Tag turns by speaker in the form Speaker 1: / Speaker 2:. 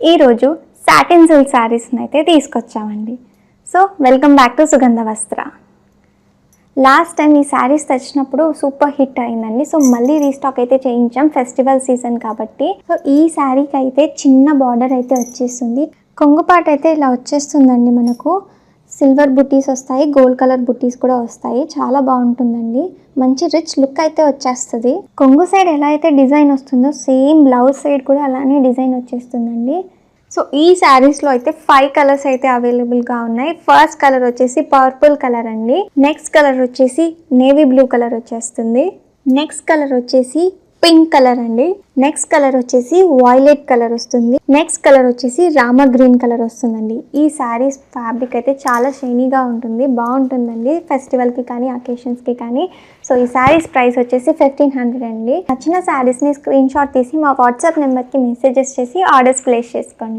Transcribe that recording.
Speaker 1: ఈరోజు satin silk శారీస్ని అయితే తీసుకొచ్చామండి. So welcome back to సుగంధ వస్త్ర. లాస్ట్ టైం ఈ శారీస్ తెచ్చినప్పుడు సూపర్ హిట్ అయిందండి. సో మళ్ళీ రీస్టాక్ అయితే చేయించాం ఫెస్టివల్ సీజన్ కాబట్టి. సో ఈ శారీకి అయితే చిన్న బార్డర్ అయితే వచ్చేస్తుంది. కొంగుపాటు అయితే ఇలా వచ్చేస్తుందండి. మనకు సిల్వర్ బుట్టీస్ వస్తాయి, గోల్డ్ కలర్ బుట్టీస్ కూడా వస్తాయి. చాలా బాగుంటుందండి. మంచి రిచ్ లుక్ అయితే వచ్చేస్తుంది. కొంగు సైడ్ ఎలా అయితే డిజైన్ వస్తుందో సేమ్ బ్లౌజ్ సైడ్ కూడా అలానే డిజైన్ వచ్చేస్తుందండి. సో ఈ శారీస్లో అయితే 5 కలర్స్ అయితే అవైలబుల్గా ఉన్నాయి. ఫస్ట్ కలర్ వచ్చేసి పర్పుల్ కలర్ అండి. నెక్స్ట్ కలర్ వచ్చేసి నేవీ బ్లూ కలర్ వచ్చేస్తుంది. నెక్స్ట్ కలర్ వచ్చేసి పింక్ కలర్ అండి. నెక్స్ట్ కలర్ వచ్చేసి వాయిలెట్ కలర్ వస్తుంది. నెక్స్ట్ కలర్ వచ్చేసి రామ గ్రీన్ కలర్ వస్తుందండి. ఈ శారీస్ ఫ్యాబ్రిక్ అయితే చాలా షైనీగా ఉంటుంది, బాగుంటుందండి ఫెస్టివల్కి కానీ అకేషన్స్కి కానీ. సో ఈ శారీస్ ప్రైస్ వచ్చేసి 1500 అండి. నచ్చిన శారీస్ని స్క్రీన్ షాట్ తీసి మా వాట్సాప్ నెంబర్కి మెసేజెస్ చేసి ఆర్డర్స్ ప్లేస్ చేసుకోండి.